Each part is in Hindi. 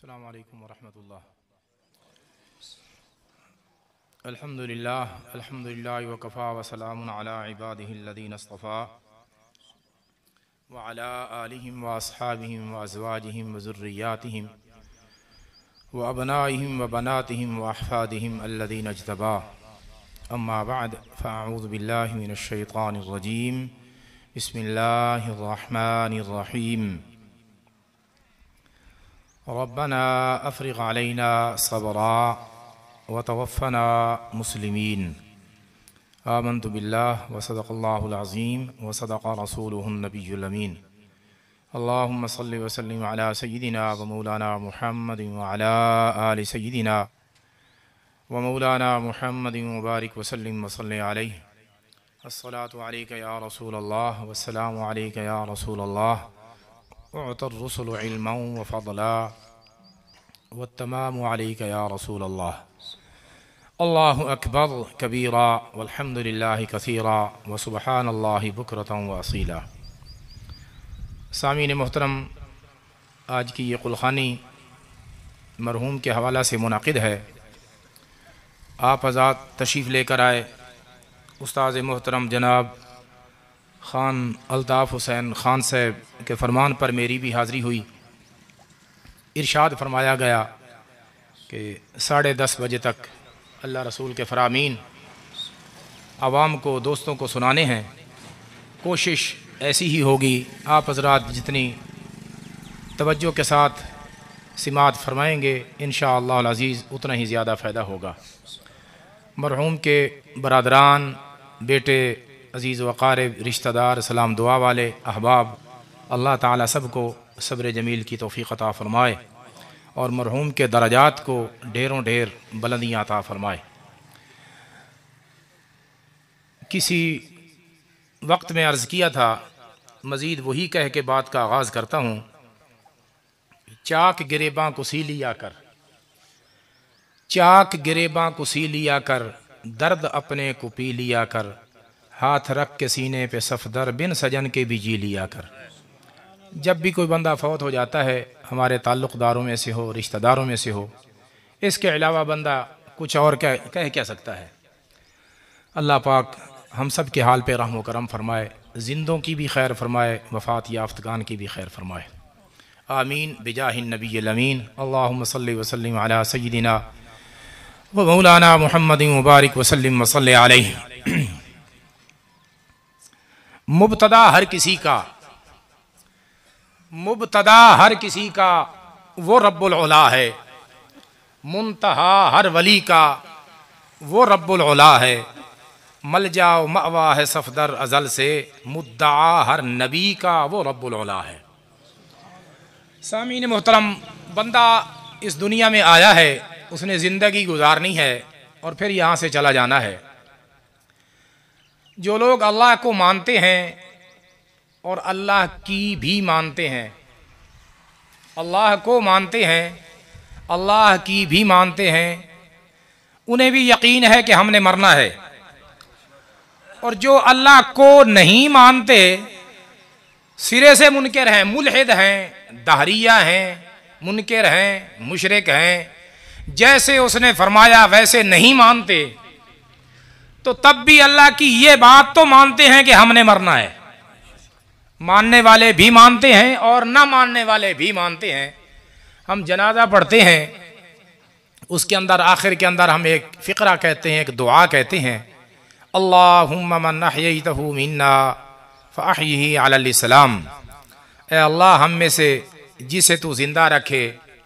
अस्सलामु अलैकुम वरहमतुल्लाह। अल्हम्दुलिल्लाह वकफ़ा वसलामुन अला इबादिहिल्लज़ीना इस्तफ़ा व अला आलिहिम व अस्हाबिहिम व अज़वाजिहिम व ज़ुर्रिय्यातिहिम व अबनाइहिम व बनातिहिम व अहफ़ादिहिम अल्लज़ीना इज्तबा। अम्मा बअद फ़अऊज़ु बिल्लाहि मिनश शैतानिर रजीम। बिस्मिल्लाहिर रहमानिर रहीम। रब्बना अफ़्रिग़ अलैना सबरा व तवफ़्फ़ना मुस्लिमीन। आमन्तु बिल्लाहि व सदक़ल्लाहुल अज़ीम व सदक़ रसूलुहुन नबियुल अमीन। अल्लाहुम्मा सल्लि व सल्लिम अला सय्यिदिना व मौलाना मुहम्मदिन व अला आलि सय्यिदिना व मौलाना मुहम्मदिन व बारिक व सल्लिम व सल्लि अलैहि। अस्सलातु अलैका या रसूलल्लाह वस्सलामु अलैका या रसूलल्लाह। उअतर रुसुलु इल्मन व फ़ज़ला वत्तमामु अलैका या रसूलल्लाह। अल्लाहु अकबर कबीरा वल्हम्दुलिल्लाहि कसीरा व सुब्हानल्लाहि बुक्रतन व असीला। सामीन मोहतरम, आज की ये कुलखानी मरहूम के हवाला से मुनाकिद है। आप हज़रात तशरीफ़ लेकर आए। उस्ताद मोहतरम जनाब ख़ान अल्ताफ़ हुसैन ख़ान साहब के फ़रमान पर मेरी भी हाज़िरी हुई। इरशाद फरमाया गया कि 10:30 बजे तक अल्लाह रसूल के फ़रामीन आवाम को, दोस्तों को सुनाने हैं। कोशिश ऐसी ही होगी, आप हज़रात जितनी तवज्जो के साथ सिमात फरमाएँगे इंशाअल्लाह अज़ीज़ उतना ही ज़्यादा फ़ायदा होगा। मरहूम के बरादरान, बेटे, अज़ीज़ वक़ारिब, रिश्तेदार, सलाम दुआ वाले अहबाब, अल्लाह ताला सबको सब्र जमील की तौफ़ीक़ अता फ़रमाए और मरहूम के दरजात को ढेरों ढेर बुलंदियाँ अता फ़रमाए। किसी वक्त में अर्ज़ किया था, मज़ीद वही कह के बात का आगाज़ करता हूँ। चाक गिरेबां को सी लिया कर, चाक गिरेबां को सी लिया कर, दर्द अपने को पी लिया कर, हाथ रख के सीने पे सफदर बिन सजन के भी जी लिया कर। जब भी कोई बंदा फौत हो जाता है, हमारे ताल्लुक़दारों में से हो, रिश्तेदारों में से हो, इसके अलावा बंदा कुछ और कह क्या सकता है। अल्लाह पाक हम सब के हाल पे रहम व करम फरमाए, जिंदों की भी खैर फरमाए, वफ़ात याफ्तगान की भी खैर फरमाए। आमीन बिजाहिन नबिय्यिल अमीन। अल्लाहुम्मा सल्लि व सल्लिम अला सय्यिदिना व मौलाना मुहम्मदिन व बारिक व सल्लिम व सल्लि अलैहि। मुब्तदा हर किसी का, मुब्तदा हर किसी का वो रब्बुल उला है। मुंतहा हर वली का वो रब्बुल उला है। मलजा व मअवा है सफदर अज़ल से, मुद्दआ हर नबी का वो रब्बुल उला है। सामीन मोहतरम, बंदा इस दुनिया में आया है, उसने ज़िंदगी गुजारनी है और फिर यहाँ से चला जाना है। जो लोग अल्लाह को मानते हैं और अल्लाह की भी मानते हैं, अल्लाह को मानते हैं, अल्लाह की भी मानते हैं, उन्हें भी यकीन है कि हमने मरना है। और जो अल्लाह को नहीं मानते, सिरे से मुनकिर हैं, मुल्हिद हैं, दहरिया हैं, मुनकिर हैं, मुशरिक हैं, जैसे उसने फरमाया वैसे नहीं मानते, तो तब भी अल्लाह की ये बात तो मानते हैं कि हमने मरना है। मानने वाले भी मानते हैं और ना मानने वाले भी मानते हैं। हम जनाजा पढ़ते हैं, उसके अंदर आखिर के अंदर हम एक फ़िक्रा कहते हैं, एक दुआ कहते हैं, अल्लाहुम्मा मन अहयैतहु मिन्ना फ़अहयिही अलल इस्लाम। ए अल्लाह, हम में से जिसे तू ज़िंदा रखे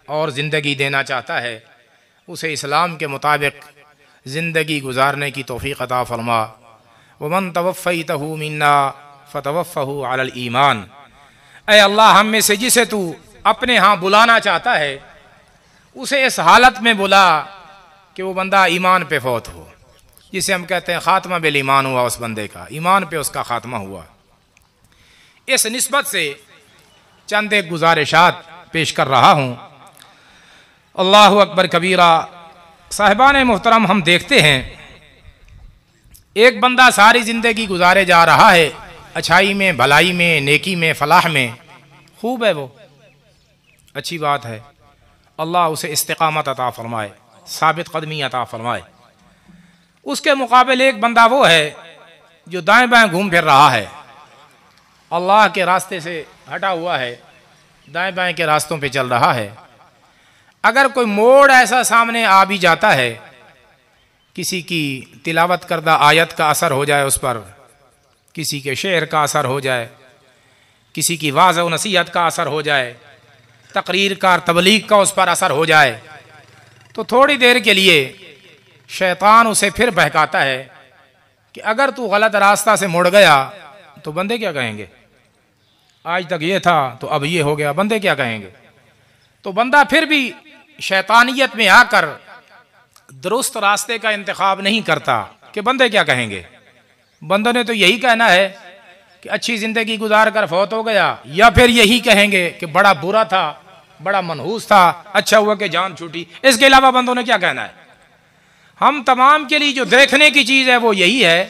और ज़िंदगी देना चाहता है, उसे इस्लाम के मुताबिक ज़िंदगी गुजारने की तौफ़ीक़ अता फ़रमा। वमन तवफ़्फ़ैतहु मिन्ना फ़तवफ़्फ़हु अलल ईमान। ऐ अल्लाह, हम में से जिसे तू अपने यहाँ बुलाना चाहता है, उसे इस हालत में बुला कि वो बंदा ईमान पे फौत हो, जिसे हम कहते हैं ख़ात्मा बिल ईमान हुआ, उस बंदे का ईमान पे उसका ख़ात्मा हुआ। इस निस्बत से चंद एक गुजारिशात पेश कर रहा हूँ। अल्लाहु अकबर कबीरा। साहिबान मोहतरम, हम देखते हैं एक बंदा सारी ज़िंदगी गुजारे जा रहा है, अच्छाई में, भलाई में, नेकी में, फलाह में, खूब है, वो अच्छी बात है। अल्लाह उसे इस्तिकामत अता फरमाए, साबित कदमी अता फरमाए। उसके मुकाबले एक बंदा वो है जो दाएं बाएं घूम फिर रहा है, अल्लाह के रास्ते से हटा हुआ है, दाएं बाएं के रास्तों पे चल रहा है। अगर कोई मोड़ ऐसा सामने आ भी जाता है, किसी की तिलावत करदा आयत का असर हो जाए उस पर, किसी के शेर का असर हो जाए, किसी की वाज़ व नसीहत का असर हो जाए, तकरीर का तबलीग का उस पर असर हो जाए, तो थोड़ी देर के लिए शैतान उसे फिर बहकाता है कि अगर तू गलत रास्ता से मुड़ गया तो बंदे क्या कहेंगे, आज तक ये था तो अब ये हो गया, बंदे क्या कहेंगे। तो बंदा फिर भी शैतानियत में आकर दुरुस्त रास्ते का इंतखाब नहीं करता कि बंदे क्या कहेंगे। बंदों ने तो यही कहना है कि अच्छी जिंदगी गुजार कर फौत हो गया, या फिर यही कहेंगे कि बड़ा बुरा था, बड़ा मनहूस था, अच्छा हुआ कि जान छूटी। इसके अलावा बंदों ने क्या कहना है। हम तमाम के लिए जो देखने की चीज़ है वो यही है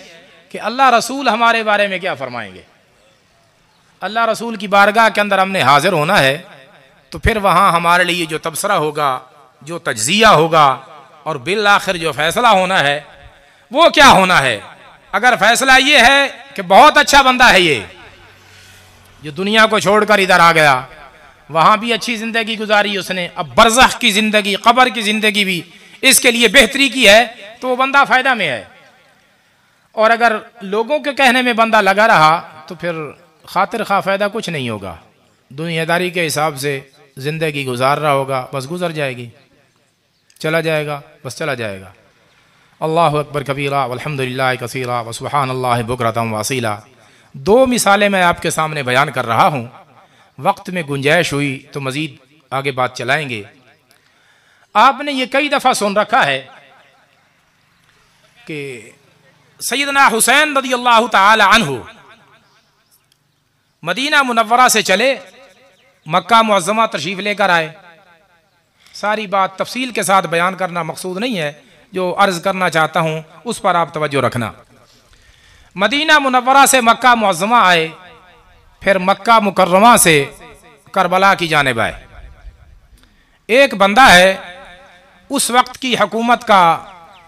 कि अल्लाह रसूल हमारे बारे में क्या फरमाएंगे। अल्लाह रसूल की बारगाह के अंदर हमने हाजिर होना है, तो फिर वहाँ हमारे लिए जो तबसरा होगा, जो तज्जिया होगा और बिल आखिर जो फैसला होना है वो क्या होना है। अगर फैसला ये है कि बहुत अच्छा बंदा है ये, जो दुनिया को छोड़कर इधर आ गया, वहाँ भी अच्छी ज़िंदगी गुजारी उसने, अब बरज़ख की ज़िंदगी, कब्र की ज़िंदगी भी इसके लिए बेहतरी की है, तो वो बंदा फ़ायदा में है। और अगर लोगों के कहने में बंदा लगा रहा तो फिर खातिर खा फ़ायदा कुछ नहीं होगा। दुनियादारी के हिसाब से ज़िंदगी गुजार रहा होगा, बस गुजर जाएगी, चला जाएगा, बस चला जाएगा। अल्लाहु अकबर कबीरा वल्हम्दुलिल्लाह कसीरा व सुब्हानल्लाहि बुकरतम व असीला। दो मिसालें मैं आपके सामने बयान कर रहा हूँ, वक्त में गुंजाइश हुई तो मज़ीद आगे बात चलाएंगे। आपने ये कई दफ़ा सुन रखा है कि सैयदना हुसैन रज़ियल्लाहु ताला अन्हु मदीना मुनव्वरा से चले, मक्का मुअज़्ज़मा तशरीफ़ लेकर आए। सारी बात तफसील के साथ बयान करना मकसूद नहीं है, जो अर्ज़ करना चाहता हूँ उस पर आप तवज्जो रखना। मदीना मुनव्वरा से मक्का मुअज़्ज़मा आए, फिर मक्का मुकर्रमा से करबला की जानिब आए। एक बंदा है, उस वक्त की हुकूमत का,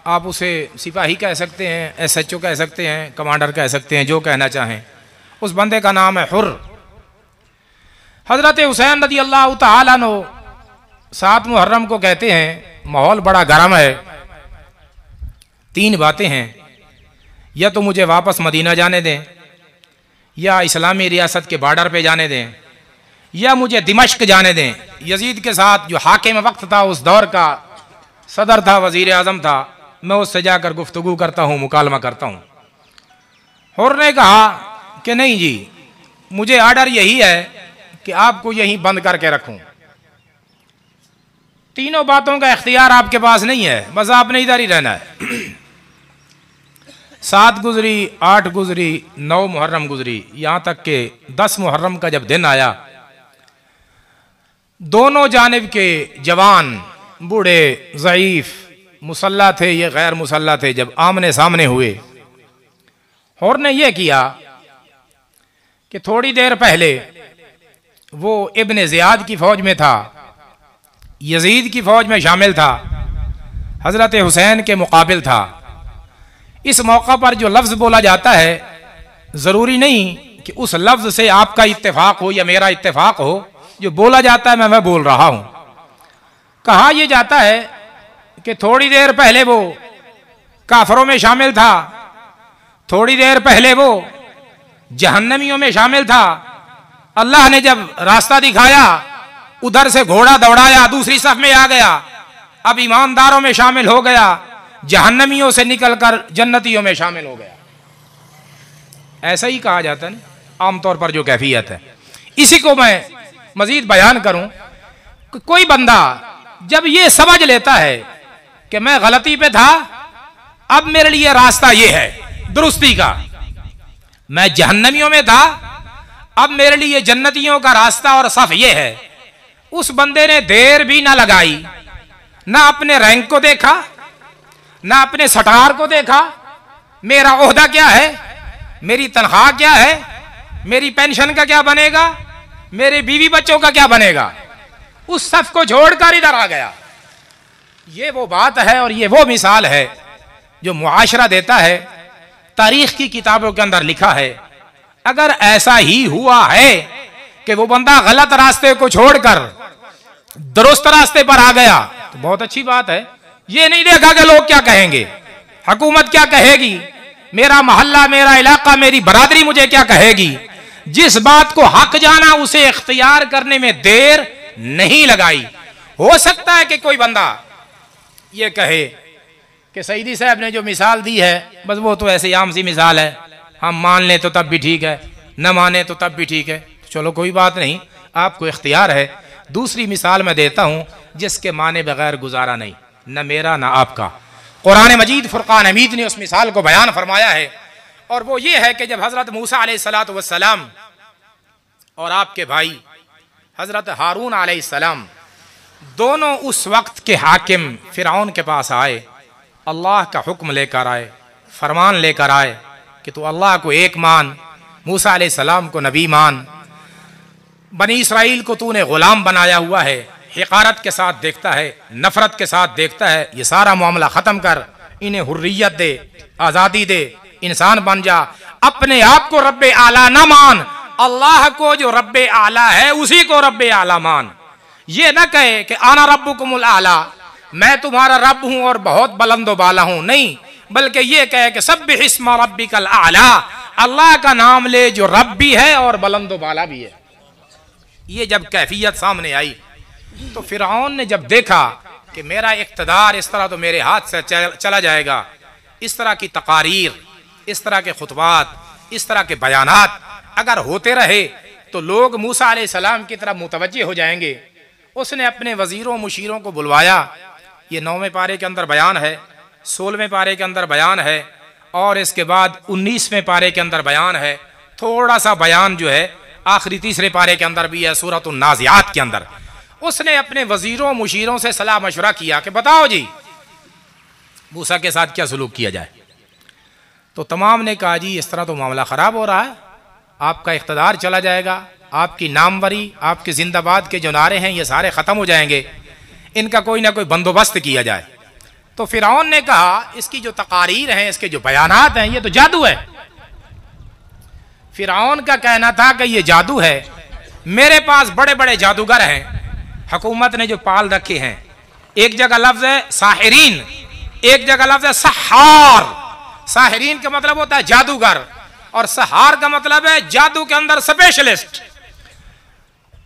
आप उसे सिपाही कह सकते हैं, SHO कह सकते हैं, कमांडर कह सकते हैं, जो कहना चाहें। उस बंदे का नाम है हुर्र। हज़रत हुसैन रज़ियल्लाहु ताला अन्हु 7 मुहर्रम को कहते हैं, माहौल बड़ा गर्म है, 3 बातें हैं, या तो मुझे वापस मदीना जाने दें, या इस्लामी रियासत के बॉर्डर पे जाने दें, या मुझे दिमश्क जाने दें। यजीद के साथ जो हाकिम वक्त था, उस दौर का सदर था, वज़ीर आज़म था, मैं उससे जाकर गुफ्तगू करता हूँ, मुकालमा करता हूँ। हुर्र ने कहा कि नहीं जी, मुझे आर्डर यही है कि आपको यहीं बंद करके रखूं, तीनों बातों का इख्तियार आपके पास नहीं है, बस आपने इधर ही रहना है। 7 गुजरी, 8 गुजरी, 9 मुहर्रम गुजरी, यहाँ तक के 10 मुहर्रम का जब दिन आया, दोनों जानिब के जवान, बूढ़े, ज़ईफ, मुसल्ला थे, ये गैर मुसल्ला थे, जब आमने सामने हुए, हुर्र ने यह किया कि थोड़ी देर पहले वो इब्न ज़ियाद की फौज में था, यजीद की फौज में शामिल था, हज़रत हुसैन के मुकाबिल था। इस मौका पर जो लफ्ज़ बोला जाता है, ज़रूरी नहीं कि उस लफ्ज़ से आपका इत्तेफाक हो या मेरा इत्तेफाक हो, जो बोला जाता है मैं बोल रहा हूँ। कहा यह जाता है कि थोड़ी देर पहले वो काफरों में शामिल था, थोड़ी देर पहले वो जहन्नमियों में शामिल था। अल्लाह ने जब रास्ता दिखाया, उधर से घोड़ा दौड़ाया, दूसरी सफ में आ गया, अब ईमानदारों में शामिल हो गया, जहन्नमियों से निकलकर जन्नतियों में शामिल हो गया। ऐसा ही कहा जाता है ना आमतौर पर, जो कैफियत है। इसी को मैं मजीद बयान करूं कि कोई बंदा जब ये समझ लेता है कि मैं गलती पे था, अब मेरे लिए रास्ता ये है दुरुस्ती का, मैं जहन्नमियों में था, अब मेरे लिए जन्नतियों का रास्ता और सफ ये है, उस बंदे ने देर भी ना लगाई, ना अपने रैंक को देखा, ना अपने सटार को देखा, मेरा ओहदा क्या है, मेरी तनख्वाह क्या है, मेरी पेंशन का क्या बनेगा, मेरे बीवी बच्चों का क्या बनेगा। उस सफ को छोड़कर इधर आ गया। ये वो बात है और ये वो मिसाल है जो मुआशरा देता है। तारीख की किताबों के अंदर लिखा है, अगर ऐसा ही हुआ है कि वो बंदा गलत रास्ते को छोड़कर दुरुस्त रास्ते पर आ गया तो बहुत अच्छी बात है। ये नहीं देखा कि लोग क्या कहेंगे, हुकूमत क्या कहेगी, मेरा मोहल्ला, मेरा इलाका, मेरी बरादरी मुझे क्या कहेगी। जिस बात को हक जाना उसे इख्तियार करने में देर नहीं लगाई। हो सकता है कि कोई बंदा ये कहे कि सईदी साहब ने जो मिसाल दी है बस वो तो ऐसे आम सी मिसाल है, हम मान लें तो तब भी ठीक है, न माने तो तब भी ठीक है। चलो कोई बात नहीं, आपको इख्तियार है। दूसरी मिसाल मैं देता हूं जिसके माने बगैर गुजारा नहीं, न मेरा न आपका। कुरान मजीद फुरकान हमीद ने उस मिसाल को बयान फरमाया है और वो ये है कि जब हजरत मूसा अलैहिस्सलातु वस्सलाम और आपके भाई हजरत हारून अलैहिस्सलाम दोनों उस वक्त के हाकिम फिरौन के पास आए, अल्लाह का हुक्म लेकर आए, फरमान लेकर आए कि तू अल्लाह को एक मान, मूसा अलैहिस्सलाम को नबी मान, बनी इसराइल को तूने गुलाम बनाया हुआ है, हिकारत के साथ देखता है, नफरत के साथ देखता है, ये सारा मामला ख़त्म कर, इन्हें हुर्रियत दे, आज़ादी दे, इंसान बन जा, अपने आप को रब्बे आला न मान, अल्लाह को जो रब्बे आला है उसी को रब्बे आला मान। ये न कहे कि आना रब्बुकुमुल आला, मैं तुम्हारा रब हूं और बहुत बुलंदो बाला हूं, नहीं, बल्कि ये कहे कि सब्बिह इस्मा रब्बिकल आला, अल्लाह का नाम ले जो रब भी है और बुलंदो बाला भी है। ये जब कैफियत सामने आई तो फिरौन ने जब देखा कि मेरा इख्तिदार इस तरह तो मेरे हाथ से चला जाएगा, इस तरह की तकारीर, इस तरह के खुतबात, इस तरह के बयानात अगर होते रहे तो लोग मूसा अलैहिस्सलाम की तरफ मुतवज्जे हो जाएंगे। उसने अपने वजीरों मुशीरों को बुलवाया। ये 9वें पारे के अंदर बयान है, 16वें पारे के अंदर बयान है और इसके बाद 19वें पारे के अंदर बयान है। थोड़ा सा बयान जो है आखिरी 3रे पारे के अंदर भी है, सूरतुन नाज़ियात के अंदर। उसने अपने वजीरों मुशीरों से सलाह मशवरा किया कि बताओ जी मूसा के साथ क्या सलूक किया जाए। तो तमाम ने कहा जी इस तरह तो मामला ख़राब हो रहा है, आपका इख्तिदार चला जाएगा, आपकी नामवरी, आपके जिंदाबाद के जो नारे हैं ये सारे ख़त्म हो जाएंगे, इनका कोई ना कोई बंदोबस्त किया जाए। तो फिरौन ने कहा इसकी जो तकारीर हैं, इसके जो बयानात हैं, ये तो जादू है। फिरौन का कहना था कि ये जादू है। मेरे पास बड़े बड़े जादूगर हैं, हुकूमत ने जो पाल रखे हैं। एक जगह लफ्ज है साहिरीन, एक जगह लफ्ज है सहार। साहिरीन का मतलब होता है जादूगर और सहार का मतलब है जादू के अंदर स्पेशलिस्ट।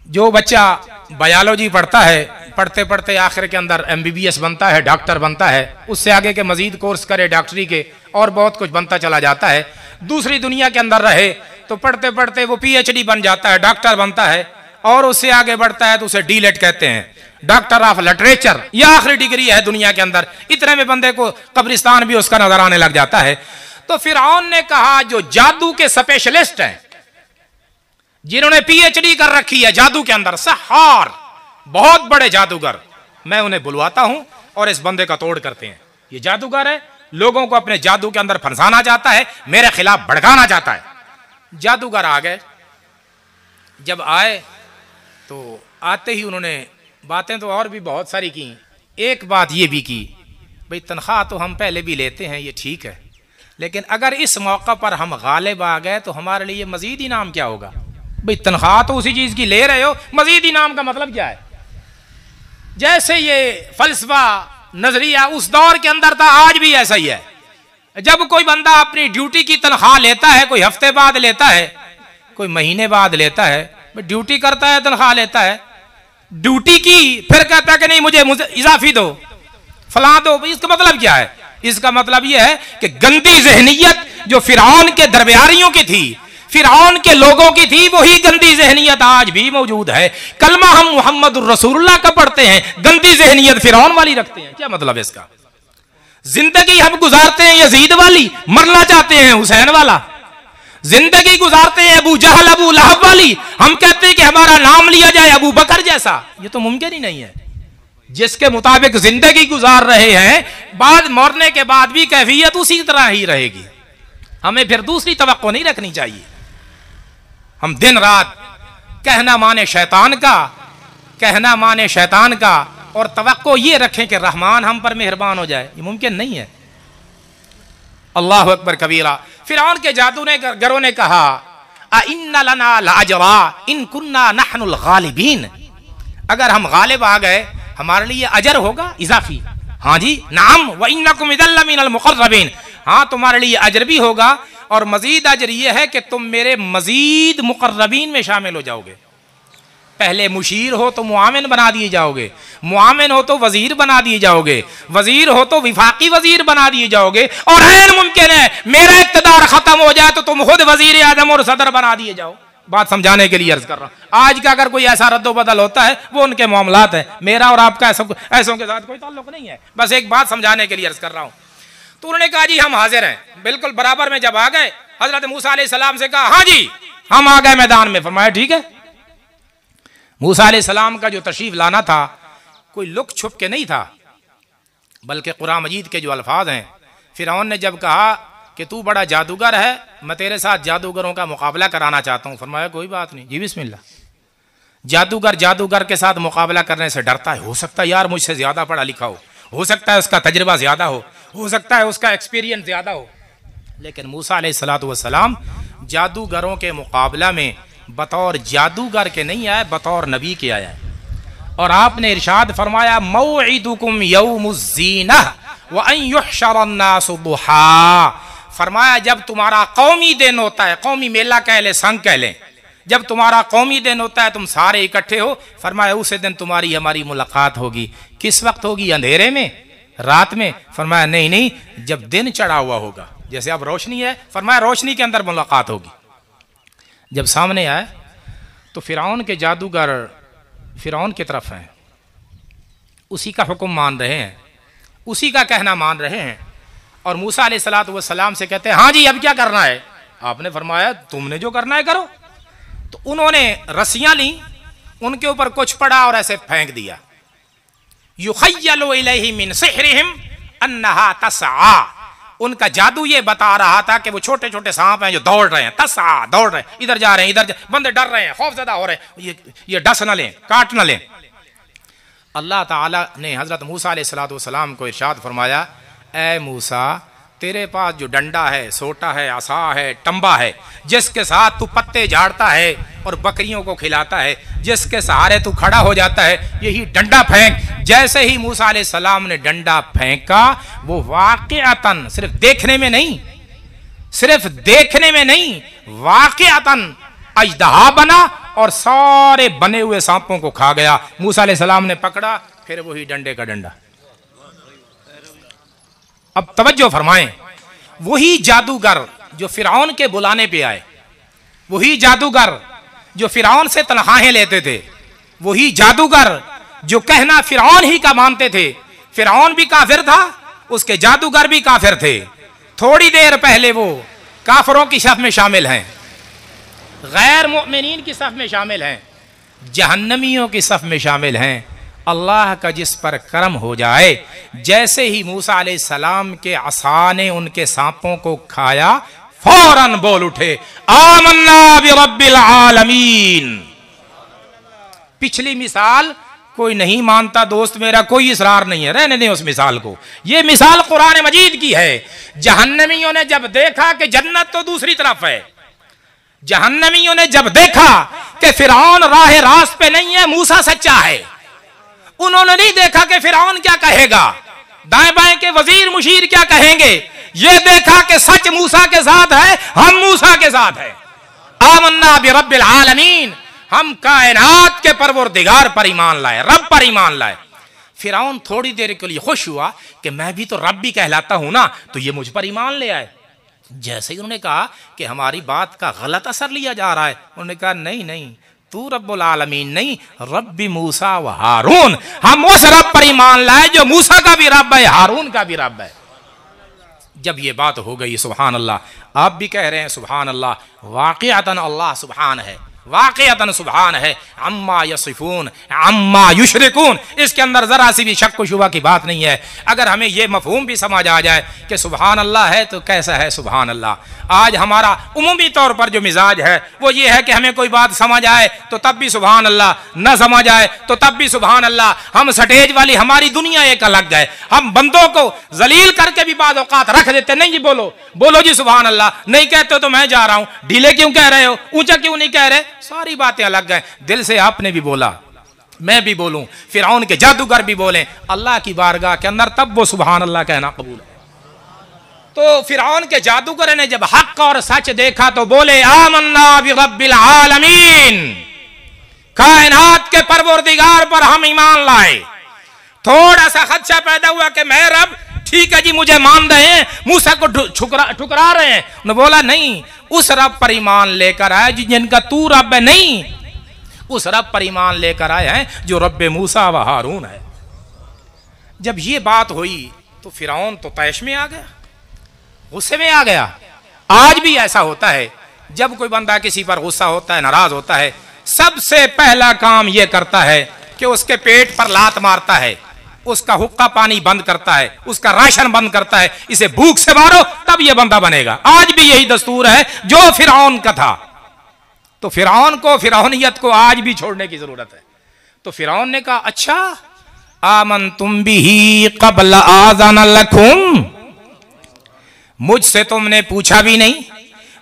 जो बच्चा बायोलॉजी पढ़ता है, पढ़ते पढ़ते आखिर के अंदर MBBS बनता है, डॉक्टर बनता है, उससे आगे के मजीद कोर्स करे डॉक्टरी के और बहुत कुछ बनता चला जाता है। दूसरी दुनिया के अंदर रहे तो पढ़ते पढ़ते वो PhD बन जाता है, डॉक्टर बनता है और उससे आगे बढ़ता है तो उसे DLET कहते हैं, डॉक्टर ऑफ लिटरेचर। यह आखिरी डिग्री है दुनिया के अंदर। इतने में बंदे को कब्रिस्तान भी उसका नजर आने लग जाता है। तो फिरौन ने कहा जो जादू के स्पेशलिस्ट हैं, जिन्होंने PhD कर रखी है जादू के अंदर, सहार, बहुत बड़े जादूगर, मैं उन्हें बुलवाता हूं और इस बंदे का तोड़ करते हैं। ये जादूगर है, लोगों को अपने जादू के अंदर फंसाना चाहता है, मेरे खिलाफ भड़काना चाहता है। जादूगर आ गए। जब आए तो आते ही उन्होंने बातें तो और भी बहुत सारी की। एक बात ये भी की, भाई तनख्वाह तो हम पहले भी लेते हैं, ये ठीक है, लेकिन अगर इस मौका पर हम गालिब आ गए तो हमारे लिए मजीद इनाम क्या होगा। भाई तनख्वाह तो उसी चीज की ले रहे हो, मजीद इनाम का मतलब क्या है। जैसे ये फलसफा नजरिया उस दौर के अंदर था, आज भी ऐसा ही है। जब कोई बंदा अपनी ड्यूटी की तनख्वाह लेता है, कोई हफ्ते बाद लेता है, कोई महीने बाद लेता है, ड्यूटी करता है, तनख्वाह लेता है, ड्यूटी की, फिर कहता है कि नहीं मुझे इजाफी दो, फला दो। इसका मतलब क्या है। इसका मतलब यह है कि गंदी जहनीयत जो फिरौन के दरबारियों की थी, फिरौन के लोगों की थी, वही गंदी जहनीयत आज भी मौजूद है। कलमा हम मुहम्मदुर रसूलुल्लाह का पढ़ते हैं, गंदी जहनीयत फिरौन वाली रखते हैं। क्या मतलब है इसका। जिंदगी हम गुजारते हैं यजीद वाली, मरना चाहते हैं हुसैन वाला। जिंदगी गुजारते हैं अबू जहल अबू लहब वाली, हम कहते हैं कि हमारा नाम लिया जाए अबू बकर जैसा। ये तो मुमकिन ही नहीं है। जिसके मुताबिक जिंदगी गुजार रहे हैं, बाद मरने के बाद भी कैफियत उसी तरह ही रहेगी। हमें फिर दूसरी तवक्को नहीं रखनी चाहिए। हम दिन रात कहना माने शैतान का, कहना माने शैतान का और तवक्को ये रखें कि रहमान हम पर मेहरबान हो जाए, ये मुमकिन नहीं है। अल्लाह अकबर कबीरा। फिरौन के जादूगरों ने कहा इन्ना लना लाजरा इन कुन्ना नहनुल गालिबीन, अगर हम गालिब आ गए हमारे लिए अजर होगा इजाफी। हाँ जी, नाम व इन्नकुम इदल मिनल मुक़र्रबीन, हाँ तुम्हारे लिए अजर भी होगा और मजीद अजर यह है कि तुम मेरे मजीद मुक़र्रबीन में शामिल हो जाओगे। पहले मुशीर हो तो मुआमिन बना दिए जाओगे, मुआमिन हो तो वजीर बना दिए जाओगे, वजीर हो तो विफाकी वजीर बना दिए जाओगे, और ऐन मुमकिन है मेरा इक़्तिदार खत्म हो जाए तो तुम खुद वजीर आज़म और सदर बना दिए जाओ। बात समझाने के लिए अर्ज कर रहा हूं। आज का अगर कोई ऐसा रद्दो बदल होता है वो उनके मामलात है, मेरा और आपका ऐसों के साथ कोई ताल्लुक नहीं है। बस एक बात समझाने के लिए अर्ज कर रहा हूं। तो उन्होंने कहा जी हम हाजिर हैं, बिल्कुल बराबर में जब आ गए हजरत मूसा अलैहिस्सलाम से कहा हाँ जी हम आ गए मैदान में। फरमाया ठीक है। मूसा अलैहिस्सलाम का जो तशरीफ लाना था कोई लुक छुप के नहीं था, बल्कि कुरान मजीद के जो अल्फाज हैं, फिरौन ने जब कहा कि तू बड़ा जादूगर है, मैं तेरे साथ जादूगरों का मुकाबला कराना चाहता हूं। फरमाया कोई बात नहीं जी बिस्मिल्लाह। जादूगर के साथ मुकाबला करने से डरता है, हो सकता है यार मुझसे ज्यादा पढ़ा लिखा हो सकता है उसका तजर्बा ज्यादा हो सकता है उसका एक्सपीरियंस ज्यादा हो। लेकिन मूसा अलैहिस्सलातु वस्सलाम जादूगरों के मुकाबला में बतौर जादूगर के नहीं आए, बतौर नबी के आया है। और आपने इरशाद फरमाया मौइदुकुम यौमुज़्ज़ीनह व अन युहशरन्नासु दुहा। फरमाया जब तुम्हारा कौमी दिन होता है, कौमी मेला कह लें, संग कह लें, जब तुम्हारा कौमी दिन होता है तुम सारे इकट्ठे हो, फरमाया उस दिन तुम्हारी हमारी मुलाकात होगी। किस वक्त होगी? अंधेरे में, रात में? फरमाया नहीं नहीं, जब दिन चढ़ा हुआ होगा। जैसे अब रोशनी है, फरमाया रोशनी के अंदर मुलाकात होगी। जब सामने आए तो फिरौन के जादूगर फिरौन की तरफ हैं, उसी का हुक्म मान रहे हैं, उसी का कहना मान रहे हैं। और मूसा अलैहिस्सलातु वस्सलाम से कहते हैं हाँ जी अब क्या करना है? आपने फरमाया तुमने जो करना है करो। तो उन्होंने रस्सियां ली, उनके ऊपर कुछ पड़ा और ऐसे फेंक दिया। युखय्यलु इलैहि मिन सिहरिहिम अन्नहा तसआ, उनका जादू ये बता रहा था कि वो छोटे छोटे सांप हैं जो दौड़ रहे हैं, तसआ दौड़ रहे हैं, इधर जा रहे हैं इधर बंदे डर रहे हैं, खौफजदा हो रहे हैं, ये डस न लें, काट न लें। अल्लाह ताला ने हजरत मूसा अलैहिस्सलातु वस्सलाम को इरशाद फरमाया ए मूसा तेरे पास जो डंडा है, सोटा है, असा है, टंबा है, जिसके साथ तू पत्ते झाड़ता है और बकरियों को खिलाता है, जिसके सहारे तू खड़ा हो जाता है, यही डंडा फेंक। जैसे ही मूसा अलैहिस्सलाम ने डंडा फेंका वो वाक़िअतन, सिर्फ देखने में नहीं, वाक़िअतन अजदहा बना और सारे बने हुए सांपों को खा गया। मूसा अलैहिस्सलाम ने पकड़ा, फिर वही डंडे का डंडा। अब तवज्जो फरमाएं, वही जादूगर जो फिरौन के बुलाने पे आए, वही जादूगर जो फिरौन से तनख्वाहें लेते थे, वही जादूगर जो कहना फिरौन ही का मानते थे। फिरौन भी काफिर था, उसके जादूगर भी काफिर थे। थोड़ी देर पहले वो काफिरों की सफ में शामिल हैं, गैर मुमिनीन की सफ में शामिल हैं, जहन्नमियों की सफ में शामिल हैं। अल्लाह का जिस पर करम हो जाए, जैसे ही मूसा अलैहिस्सलाम के असा ने उनके सांपों को खाया, फौरन बोल उठे आमन्ना बिरब्बिल आलमीन। पिछली मिसाल कोई नहीं मानता दोस्त मेरा, कोई इसरार नहीं है, रहने दें उस मिसाल को। यह मिसाल कुरान मजीद की है। जहन्नमियों ने जब देखा कि जन्नत तो दूसरी तरफ है, जहन्नमियों ने जब देखा कि फिरौन राह रास्त पे नहीं है, मूसा सच्चा है, उन्होंने नहीं देखा कि फिरौन क्या कहेगा, दाएं बाएं के वजीर मुशीर क्या कहेंगे, ये देखा कि सच मूसा के साथ है, हम मूसा के साथ है। आमन्ना बिरब्बिल आलमीन, हम कायनात के परवरदिगार पर ईमान लाए, रब पर ईमान लाए। फिरौन थोड़ी देर के लिए खुश हुआ कि मैं भी तो रब भी कहलाता हूं ना, तो ये मुझ पर ईमान ले आए। जैसे ही उन्होंने कहा कि हमारी बात का गलत असर लिया जा रहा है, उन्होंने कहा नहीं नहीं, तू रब्बुल आलमीन नहीं, रब्बी मूसा व हारून, हम उस रब पर ईमान लाए जो मूसा का भी रब है, हारून का भी रब है। जब ये बात हो गई, सुभान अल्लाह, आप भी कह रहे हैं सुभान अल्लाह, वाक़िअतन अल्लाह सुभान है, वाक़ियतन सुभान है अम्मा यसिफून अम्मा युशरिकून। इसके अंदर ज़रा सी भी शक व शुबा की बात नहीं है। अगर हमें यह मफहूम भी समझ आ जाए कि सुभान अल्लाह है तो कैसा है सुभान अल्लाह। आज हमारा उमूमी तौर पर जो मिजाज है वो ये है कि हमें कोई बात समझ आए तो तब भी सुभान अल्लाह, न समझ आए तो तब भी सुभान अल्लाह। हम स्टेज वाली हमारी दुनिया एक अलग है। हम बंदों को जलील करके भी बाद औकात रख देते, नहीं जी बोलो बोलो जी सुभान अल्लाह, नहीं कहते तो मैं जा रहा हूं, ढीले क्यों कह रहे हो, ऊंचा क्यों नहीं कह रहे। सारी बातें अलग हैं। दिल से आपने भी बोला, मैं भी बोलूं, फिरौन के जादूगर भी बोले, अल्लाह की बारगाह के अंदर तब वो सुभान अल्लाह कहना कबूल है। तो फिरौन के जादूगर ने जब हक और सच देखा तो बोले आमन्ना बिरब्बिल आलमीन, कायनात के परवरदिगार पर हम ईमान लाए। थोड़ा सा खदशा पैदा हुआ कि मैं रब, ठीक है जी मुझे मान रहे हैं, मूसा को ठुकरा रहे हैं। उन्होंने बोला नहीं, उस रब पर ईमान लेकर आए जिनका तू रब है, नहीं उस रब पर ईमान लेकर आए हैं जो रब मूसा व हारून है। जब ये बात हुई तो फिरौन तो तैश में आ गया, गुस्से में आ गया। आज भी ऐसा होता है, जब कोई बंदा किसी पर गुस्सा होता है, नाराज होता है, सबसे पहला काम यह करता है कि उसके पेट पर लात मारता है, उसका हुक्का पानी बंद करता है, उसका राशन बंद करता है, इसे भूख से मारो तब यह बंदा बनेगा। आज भी यही दस्तूर है जो फिरौन का था। तो फिरौन को, फिरौनियत को आज भी छोड़ने की जरूरत है। तो फिरौन ने कहा अच्छा आमन तुम भी क़ब्ल आज़न लकुम, मुझसे तुमने पूछा भी नहीं,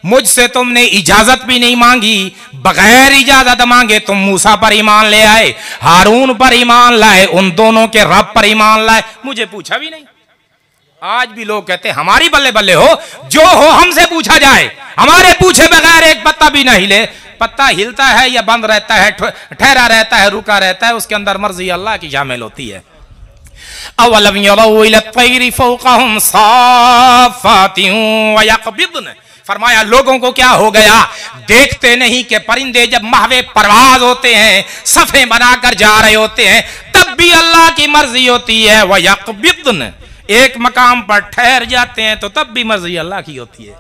मुझसे तुमने इजाजत भी नहीं मांगी, बगैर इजाजत मांगे तुम मूसा पर ईमान ले आए, हारून पर ईमान लाए, उन दोनों के रब पर ईमान लाए, मुझे पूछा भी नहीं। आज भी लोग कहते हैं हमारी बल्ले बल्ले हो, जो हो हमसे पूछा जाए, हमारे पूछे बगैर एक पत्ता भी न हिले। पत्ता हिलता है या बंद रहता है, ठहरा रहता है, रुका रहता है, उसके अंदर मर्जी अल्लाह की शामिल होती है। अवलम यरौ इला तैरी फौक़हुम साफ़ातिन व यक़बिदन, फरमाया लोगों को क्या हो गया, देखते नहीं कि परिंदे जब महवे परवाज होते हैं, सफ़े बनाकर जा रहे होते हैं, तब भी अल्लाह की मर्जी होती है। व यक़बिदन, एक मकाम पर ठहर जाते हैं तो तब भी मर्जी अल्लाह की होती है।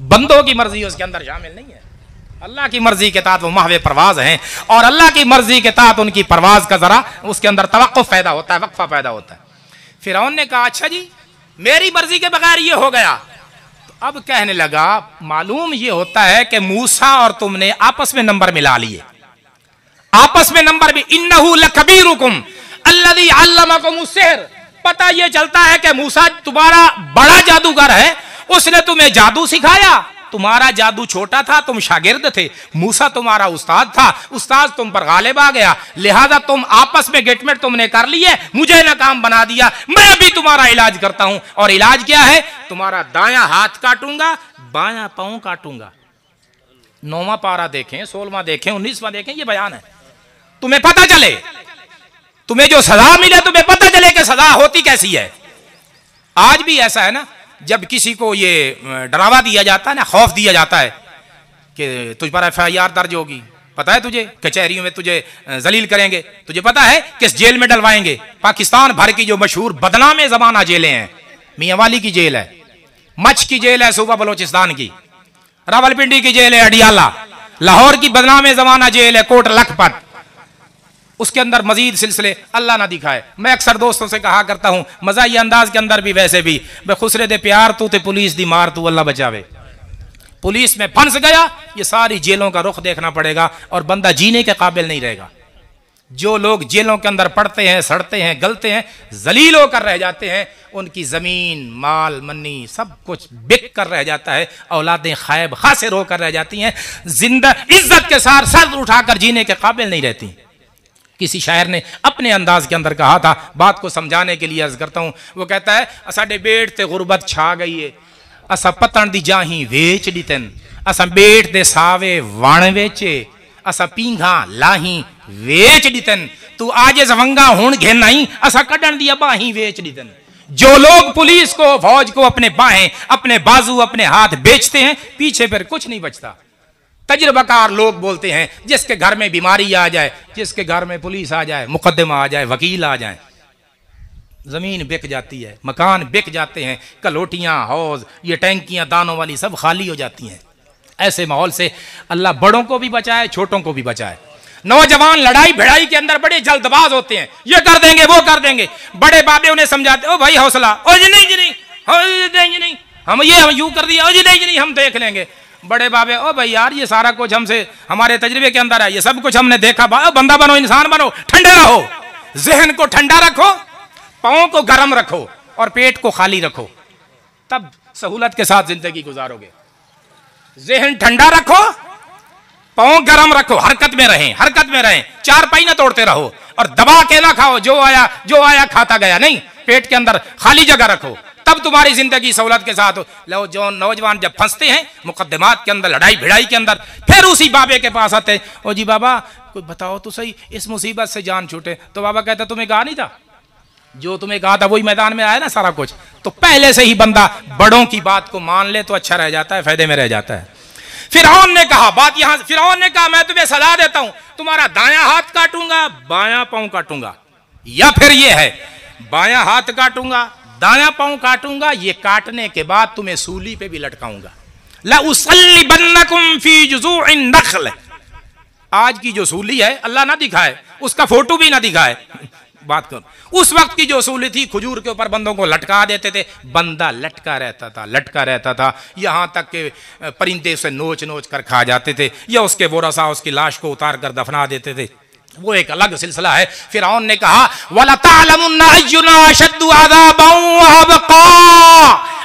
बंदों की मर्जी उसके अंदर शामिल नहीं है। अल्लाह की मर्जी के तहत वो महवे परवाज हैं और अल्लाह की मर्जी के तहत उनकी परवाज का जरा उसके अंदर तवक्कुफ पैदा होता है, वक्फा पैदा होता है। फिरौन ने कहा अच्छा जी मेरी मर्जी के बगैर ये हो गया। तो अब कहने लगा मालूम ये होता है कि मूसा और तुमने आपस में नंबर मिला लिए, आपस में नंबर भी, इन्नहु लकबीरुकुम अल्लज़ी अल्लमकुमुस सिहर, पता ये चलता है कि मूसा तुम्हारा बड़ा जादूगर है, उसने तुम्हें जादू सिखाया। तुम्हारा जादू छोटा था, तुम शागिर्द थे, मूसा तुम्हारा उस्ताद था, उस्ताद तुम पर गालिब आ गया, लिहाजा तुम आपस में गेटमेट तुमने कर लिए, मुझे नाकाम बना दिया, मैं भी तुम्हारा इलाज करता हूं। और इलाज क्या है, तुम्हारा दायां हाथ काटूंगा, बायां पांव काटूंगा। 9वां पारा देखें, 16वां देखें, 19वां देखें, ये बयान है, तुम्हें पता चले, तुम्हें जो सजा मिले तुम्हें पता चले कि सजा होती कैसी है। आज भी ऐसा है ना, जब किसी को ये डरावा दिया जाता है ना, खौफ दिया जाता है कि तुझ पर FIR दर्ज होगी, पता है तुझे, कचहरियों में तुझे जलील करेंगे, तुझे पता है किस जेल में डलवाएंगे। पाकिस्तान भर की जो मशहूर बदनाम ज़माना जेलें हैं, मियांवाली की जेल है, मच की जेल है सूबा बलोचिस्तान की, रावलपिंडी की जेल है अडियाला, लाहौर की बदनाम ज़माना जेल है कोट लखपत, उसके अंदर मजीद सिलसिले अल्लाह ना दिखाए। मैं अक्सर दोस्तों से कहा करता हूं मज़ाही अंदाज के अंदर भी वैसे भी, खुसरे दे प्यार तू ते पुलिस दी मार तू, अल्लाह बचावे। पुलिस में फंस गया, ये सारी जेलों का रुख देखना पड़ेगा और बंदा जीने के काबिल नहीं रहेगा। जो लोग जेलों के अंदर पड़ते हैं, सड़ते हैं, गलते हैं, जलील होकर रह जाते हैं, उनकी जमीन माल मन्नी सब कुछ बिक कर रह जाता है, औलादें खैब खासिर होकर रह जाती हैं, जिंदा इज्जत के साथ सर उठाकर जीने के काबिल नहीं रहती। किसी शायर ने अपने अंदाज के अंदर कहा था, बात को समझाने के लिए अर्ज करता हूं, वो कहता है असाडे बेट ते गुरबत छा गई है, असा पतन दी जाही वेच दितन, असा बेट दे सावे वण वेचे, असा पींघा लाही वेच दितन, तू आजे जवंगा हुण घेन आई, असा कड्डन दी बाही वेच दितन। जो लोग पुलिस को, फौज को अपने बाहें, अपने बाजू, अपने हाथ बेचते हैं, पीछे फिर कुछ नहीं बचता। तजुर्बाकार लोग बोलते हैं जिसके घर में बीमारी आ जाए, जिसके घर में पुलिस आ जाए, मुकदमा आ जाए, वकील आ जाए, जमीन बिक जाती है, मकान बिक जाते हैं, कलोटियां, हौज, ये टैंकियां दानों वाली सब खाली हो जाती हैं। ऐसे माहौल से अल्लाह बड़ों को भी बचाए, छोटों को भी बचाए। नौजवान लड़ाई भिड़ाई के अंदर बड़े जल्दबाज होते हैं, ये कर देंगे वो कर देंगे। बड़े बाबे उन्हें समझाते, ओ भाई हौसला, ओ जी नहीं जी नहीं, जी नहीं, हम यूं कर दिया, ओ जी नहीं जी नहीं, हम देख लेंगे। बड़े बाबे, ओ भाई यार ये सारा कुछ हमसे हमारे तजर्बे के अंदर है, ये सब कुछ हमने देखा। बंदा बनो, इंसान बनो, ठंडे रहो, जहन को ठंडा रखो, पाँव को गर्म रखो और पेट को खाली रखो, तब सहूलत के साथ जिंदगी गुजारोगे। जहन ठंडा रखो, पाँव गर्म रखो, हरकत में रहें, हरकत में रहें, चार पाई ना तोड़ते रहो और दबा के ना खाओ, जो आया खाता गया, नहीं, पेट के अंदर खाली जगह रखो, तब तुम्हारी जिंदगी सहूलत के साथ हो। लो जो नौजवान जब फंसते हैं मुकद्दमात के अंदर, लड़ाई भिड़ाई के अंदर, फिर उसी बाबे के पास आते, ओ जी बाबा कोई बताओ तो सही, इस मुसीबत से जान छूटे। तो बाबा कहता तुम्हें कहा नहीं था, जो तुम्हें कहा था वही मैदान में आया ना सारा कुछ। तो पहले से ही बंदा बड़ों की बात को मान ले तो अच्छा रह जाता है, फायदे में रह जाता है। फिरौन ने कहा बात, यहां फिरौन ने कहा मैं तुम्हें सलाह देता हूं, तुम्हारा दायां हाथ काटूंगा, बायां पांव काटूंगा, या फिर ये है बायां हाथ काटूंगा, दायां पांव काटूंगा, ये काटने के बाद तुम्हें सूली पे भी लटकाऊंगा। ला उसल्लिबन्नकुम फी जुज़ूइन नख्ल, आज की जो सूली है अल्लाह ना दिखाए, उसका फोटो भी ना दिखाए, बात करो उस वक्त की जो सूली थी, खजूर के ऊपर बंदों को लटका देते थे, बंदा लटका रहता था, लटका रहता था, यहां तक के परिंदे उसे नोच नोच कर खा जाते थे, या उसके बोरसा उसकी लाश को उतार कर दफना देते थे, वो एक अलग सिलसिला है। फिरौन ने कहा वला तालमुन्ना अय्युना अशद्दु अज़ाबन व अबक़ा,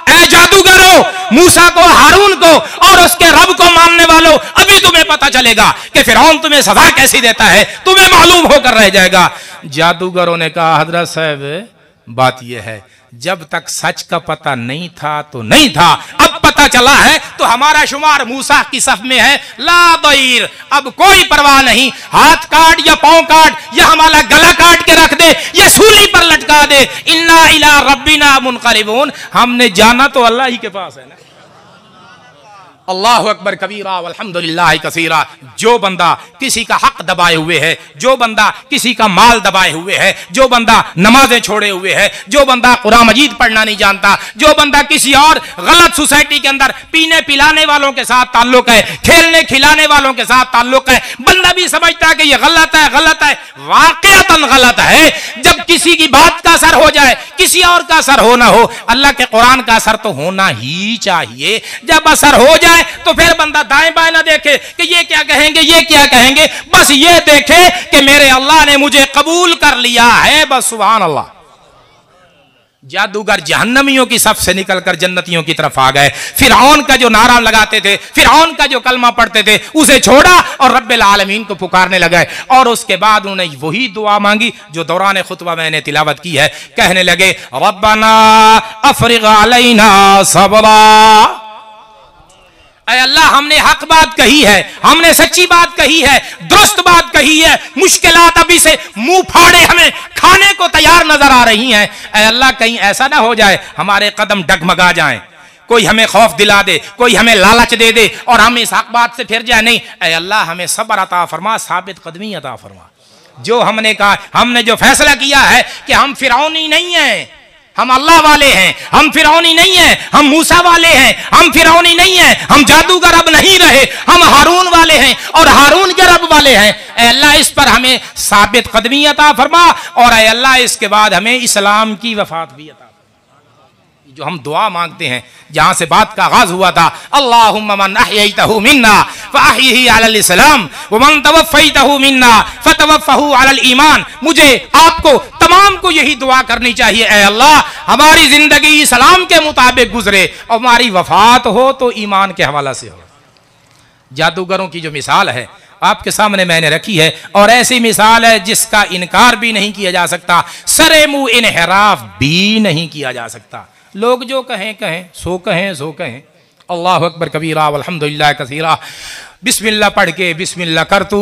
ऐ जादूगरों, मूसा को, हारून को और उसके रब को मानने वालों, अभी तुम्हें पता चलेगा कि फिरौन तुम्हें सजा कैसी देता है, तुम्हें मालूम होकर रह जाएगा। जादूगरों ने कहा हजरत साहब बात यह है, जब तक सच का पता नहीं था तो नहीं था, अब पता चला है तो हमारा शुमार मूसा की सफ में है, ला दैर, अब कोई परवाह नहीं, हाथ काट या पांव काट या हमारा गला काट के रख दे या सूली पर लटका दे, इन्ना इला रब्बिना मुनक़लिबून, हमने जाना तो अल्लाह ही के पास है ना। अल्लाहु अकबर कबीरा वल्हम्दुलिल्लाह कसीरा। जो बंदा किसी का हक दबाए हुए है, जो बंदा किसी का माल दबाए हुए है, जो बंदा नमाजें छोड़े हुए है, जो बंदा कुरान मजीद पढ़ना नहीं जानता, जो बंदा किसी और गलत सोसाइटी के अंदर पीने पिलाने वालों के साथ ताल्लुक है, खेलने खिलाने वालों के साथ ताल्लुक है, बंदा भी समझता है कि ये गलत है, गलत है, वाकईतन गलत है। जब किसी की बात का असर हो जाए, किसी और का असर हो ना हो, अल्लाह के कुरान का असर तो होना ही चाहिए। जब असर हो जाए तो फिर बंदा दाएं बाएं ना देखे कि ये क्या कहेंगे, ये क्या कहेंगे, बस ये देखे कि मेरे अल्लाह ने मुझे कबूल कर लिया है, बस सुभान अल्लाह। जादूगर जहन्नमियों की सफ से निकलकर जन्नतियों की तरफ आ गए। फिरौन का जो नारा लगाते थे, फिरौन का जो कलमा पढ़ते थे, उसे छोड़ा और रब्बिल आलमीन को पुकारने लगे। और उसके बाद उन्होंने वही दुआ मांगी जो दौरान खुतबा मैंने तिलावत की है। कहने लगे रब्बना अफरिग अलैना सबरा, अल्लाह हमने हक बात कही है, हमने सच्ची बात कही है, दुरुस्त बात कही है, मुश्किलात अभी से मुंह फाड़े हमें खाने को तैयार नजर आ रही हैं। अल्लाह कहीं ऐसा ना हो जाए हमारे कदम डगमगा जाएं, कोई हमें खौफ दिला दे, कोई हमें लालच दे दे और हम इस हक बात से फिर जाए। नहीं, अल्लाह हमें सब्र अता फरमा, साबित कदमी अता फरमा। जो हमने कहा, हमने जो फैसला किया है कि हम फिरौनी नहीं हैं, हम अल्लाह वाले हैं, हम फिरौनी नहीं हैं, हम मूसा वाले हैं, हम फिरौनी नहीं हैं, हम जादूगर अब नहीं रहे, हम हारून वाले हैं और हारून के रब वाले हैं। ऐ अल्लाह इस पर हमें साबित कदमी अता फरमा और ऐ अल्लाह इसके बाद हमें इस्लाम की वफात भी अता। जो हम दुआ मांगते हैं, जहां से बात का आगाज हुआ था, अल्लाहुम्मा मन अहयैतहु मिन्ना फअहयिही अलल इस्लाम व मन तवफ़्फ़ैतहु मिन्ना फतवफ़्फ़हु अलल ईमान। मुझे आपको तमाम को यही दुआ करनी चाहिए, ऐ अल्लाह हमारी जिंदगी इस्लाम के मुताबिक गुजरे और हमारी वफात हो तो ईमान के हवाला से हो। जादूगरों की जो मिसाल है आपके सामने मैंने रखी है और ऐसी मिसाल है जिसका इनकार भी नहीं किया जा सकता, सरे मुंह इनहराफ भी नहीं किया जा सकता। लोग जो कहें कहें, सो कहें सो कहें। अल्लाहु अकबर कबीरा वल्हम्दुलिल्लाह कसीरा। बिस्मिल्लाह पढ़ के बिस्मिल्लाह कर तू,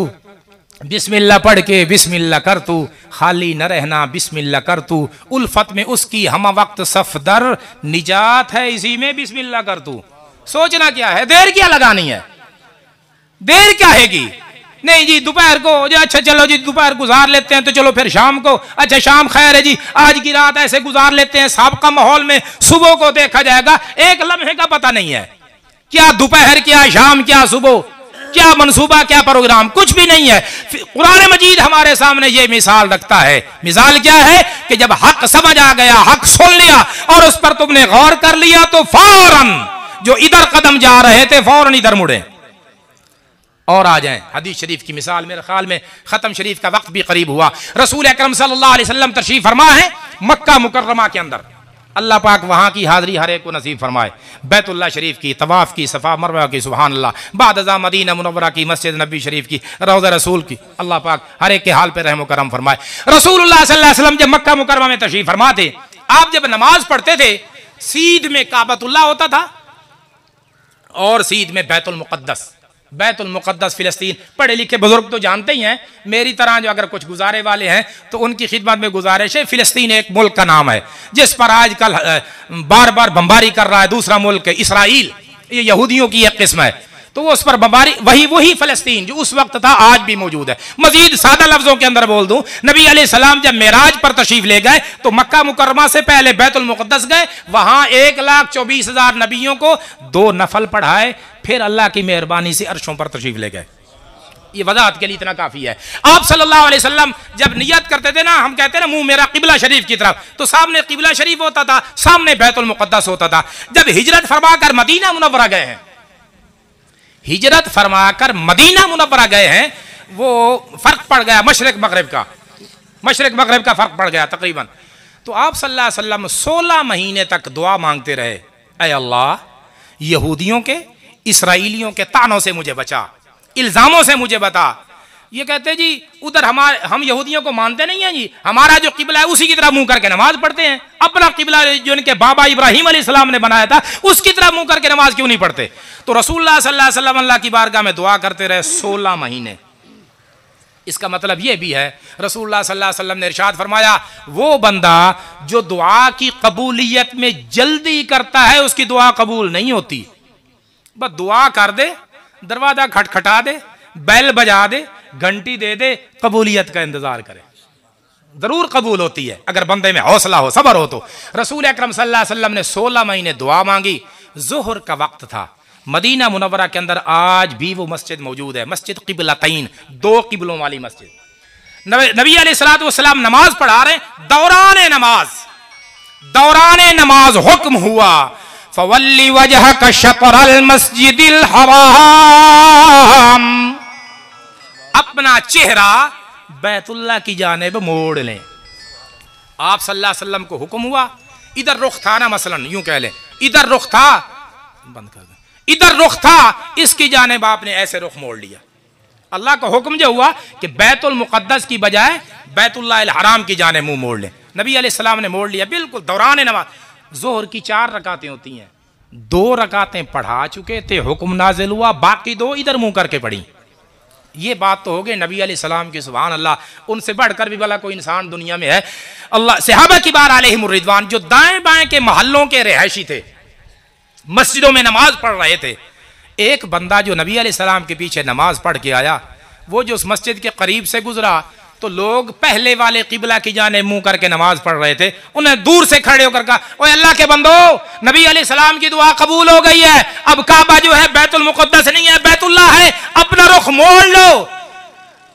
बिस्मिल्लाह पढ़ के बिस्मिल्लाह कर तू, खाली न रहना बिस्मिल्लाह कर तू, उल्फत में उसकी हम वक्त सफदर, निजात है इसी में बिस्मिल्लाह कर तू। सोचना क्या है, देर क्या लगानी है, देर क्या हैगी। नहीं जी दोपहर को जो, अच्छा चलो जी दोपहर गुजार लेते हैं तो चलो फिर शाम को, अच्छा शाम खैर है जी आज की रात ऐसे गुजार लेते हैं, साबका माहौल में सुबह को देखा जाएगा, एक लम्हे का पता नहीं है। क्या दोपहर, क्या शाम, क्या सुबह, क्या मनसूबा, क्या प्रोग्राम, कुछ भी नहीं है। कुरान मजीद हमारे सामने ये मिसाल रखता है। मिसाल क्या है कि जब हक समझ आ गया, हक सुन लिया और उस पर तुमने गौर कर लिया तो फौरन जो इधर कदम जा रहे थे फौरन इधर मुड़े और आ जाएं। हदीस शरीफ की मिसाल, मेरे ख्याल में खत्म शरीफ का वक्त भी करीब हुआ। रसूल अकरम सल्लल्लाहु अलैहि वसल्लम तशरीफ फरमा है मक्का मुकर्रमा के अंदर। अल्लाह पाक वहाँ की हाज़री हर एक को नसीब फरमाए। बैतुल्लाह शरीफ की, तवाफ़ की, सफ़ा मरवा की, सुभान अल्लाह, बाद अज़ा मदीना मुनव्वरा की, मस्जिद नबी शरीफ की, रौज़ा रसूल की, अल्लाह पाक हर एक के हाल पे रहम करम फरमाए। रसूलुल्लाह सल्लल्लाहु अलैहि वसल्लम जब मक्का मुकर्रमा में तशरीफ फरमा थे, आप जब नमाज पढ़ते थे सीध में काबतुल्लाह होता था और सीध में बैतुल मुक़द्दस। बैतुल मुक़द्दस फ़िलिस्तीन, पढ़े लिखे बुजुर्ग तो जानते ही हैं, मेरी तरह जो अगर कुछ गुजारे वाले हैं तो उनकी खिदमत में गुजारिश है। फ़िलिस्तीन एक मुल्क का नाम है जिस पर आजकल बार बार बमबारी कर रहा है दूसरा मुल्क इसराइल, ये यहूदियों की एक किस्म है, तो वो उस पर बमबारी, वही फ़लस्तीन जो उस वक्त था आज भी मौजूद है। मजीद सादा लफ्ज़ों के अंदर बोल दूं, नबी अलैहिस्सलाम जब मेराज पर तशरीफ ले गए तो मक्का मुकर्रमा से पहले बैतुल मुक़द्दस गए, वहां 1,24,000 नबियों को 2 नफल पढ़ाए, फिर अल्लाह की मेहरबानी से अर्शों पर तशरीफ ले गए। ये वजाहत के लिए इतना काफी है। आप सल्लल्लाहु अलैहि वसल्लम जब नियत करते थे ना, हम कहते हैं ना मुंह मेरा किबला शरीफ की तरफ, तो सामने किबला शरीफ होता था, सामने बैतुल मुक़द्दस होता था। जब हिजरत फरमाकर मदीना मुनव्वरा गए हैं, हिजरत फरमाकर मदीना मुनव्वरा गए हैं, वो फर्क पड़ गया मशरिक मगरिब का फर्क पड़ गया तकरीबन। तो आप सल्लल्लाहु अलैहि वसल्लम 16 महीने तक दुआ मांगते रहे, ऐ अल्लाह यहूदियों के, इसराइलियों के तानों से मुझे बचा, इल्जामों से मुझे बता। ये कहते जी उधर हम यहूदियों को मानते नहीं हैं जी, हमारा जो किबला है उसी की तरफ मुंह करके नमाज पढ़ते हैं, अपना किबला जो इनके बाबा इब्राहिम अलैहिस्सलाम ने बनाया था उसकी तरफ मुंह करके नमाज क्यों नहीं पढ़ते। तो रसूलुल्लाह सल्लल्लाहु अलैहि वसल्लम अल्लाह की बारगाह में दुआ करते रहे 16 महीने। इसका मतलब यह भी है रसूलुल्लाह सल्लल्लाहु अलैहि वसल्लम ने इरशाद फरमाया, वो बंदा जो दुआ की कबूलियत में जल्दी करता है उसकी दुआ कबूल नहीं होती। बस दुआ कर दे, दरवाजा खटखटा दे, बैल बजा दे, घंटी दे दे, कबूलियत का इंतजार करे, जरूर कबूल होती है अगर बंदे में हौसला हो, सब्र हो। तो रसूल अकरम सल्लल्लाहु अलैहि वसल्लम ने 16 महीने दुआ मांगी। ज़ोहर का वक्त था, मदीना मुनव्वरा के अंदर आज भी वो मस्जिद मौजूद है, मस्जिद क़िबलतैन, 2 किबलों वाली मस्जिद। नबी अलैहिस्सलातु वस्सलाम नमाज पढ़ा रहे, दौरान नमाज हुक्म हुआ, फवल्ली वजहक शत्रल मस्जिदिल हराम, अपना चेहरा बैतुल्लाह की जानिब मोड़ लें। आप सल्लल्लाहु अलैहि वसल्लम को हुक्म हुआ, इधर रुख था ना, मसलन यूं कह लें इधर रुख था, बंद कर दे, इधर रुख था, इसकी जानिब आपने ऐसे रुख मोड़ लिया। अल्लाह का हुक्म जो हुआ कि बैतुल मुक़द्दस की बजाय बैतुल्लाह हराम की जानिब मुंह मोड़ लें। नबी अलैहिस्सलाम ने मोड़ लिया बिल्कुल दौरान नमाज। जोहर की 4 रकातें होती हैं, 2 रकातें पढ़ा चुके थे, हुक्म नाजिल हुआ, बाकी 2 इधर मुंह करके पढ़ी। ये बात तो हो गई नबी अलैहिस्सलाम की, सुभान अल्लाह, उनसे बढ़कर भी भला कोई इंसान दुनिया में है। अल्लाह सहाबा की बार अलैहिमुर रिदवान जो दाएं बाएं के मोहल्लों के रिहायशी थे, मस्जिदों में नमाज पढ़ रहे थे, एक बंदा जो नबी अलैहिस्सलाम के पीछे नमाज पढ़ के आया, वो जो उस मस्जिद के करीब से गुजरा तो लोग पहले वाले किबला की जाने मुंह करके नमाज पढ़ रहे थे, उन्हें दूर से खड़े होकर कहा, ओए अल्लाह के बंदो, नबी अलैहिस्सलाम की दुआ कबूल हो गई है, अब काबा जो है बैतुल मुक़द्दस नहीं है, बैतुल्लाह है, अपना रुख मोड़ लो।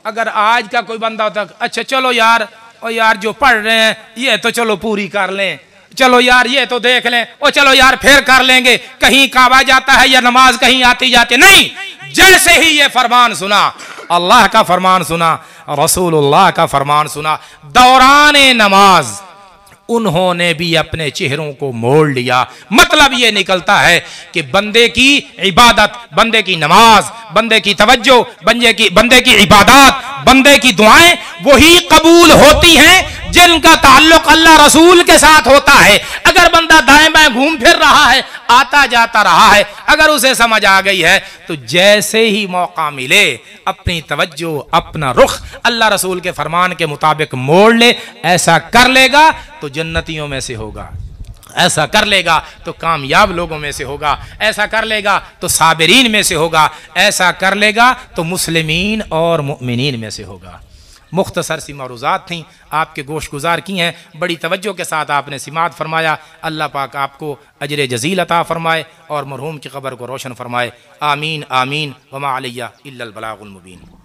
अगर आज का कोई बंदा होता, अच्छा चलो यार, ओ यार जो पढ़ रहे हैं ये तो चलो पूरी कर लें, चलो यार ये तो देख लें, ओ चलो यार फिर कर लेंगे, कहीं काबा जाता है या नमाज कहीं आती जाती नहीं। जैसे ही ये फरमान सुना, अल्लाह का फरमान सुना, रसूलुल्लाह का फरमान सुना, दौरान नमाज उन्होंने भी अपने चेहरों को मोड़ लिया। मतलब ये निकलता है कि बंदे की इबादत, बंदे की नमाज, बंदे की तवज्जो, बंदे की इबादत, बंदे की दुआएं वही कबूल होती हैं जिनका ताल्लुक अल्लाह रसूल के साथ होता है। अगर बंदा दाएं बाएं घूम फिर रहा है, आता जाता रहा है, अगर उसे समझ आ गई है तो जैसे ही मौका मिले अपनी तवज्जो, अपना रुख अल्लाह रसूल के फरमान के मुताबिक मोड़ ले। ऐसा कर लेगा तो जन्नतियों में से होगा, ऐसा कर लेगा तो कामयाब लोगों में से होगा, ऐसा कर लेगा तो साबिरीन में से होगा, ऐसा कर लेगा तो मुस्लिमीन और मुमिनीन में से होगा। मुख्तसर सी मौरूज़ात थीं, आपके गोश गुजार की हैं, बड़ी तवज्जो के साथ आपने सिमात फरमाया। अल्लाह पाक आपको अजर जज़ील अता फ़रमाए और मरहूम की क़ब्र को रोशन फरमाए। आमीन आमीन। वमा अलैया इल्लल बलागुल मुबीन।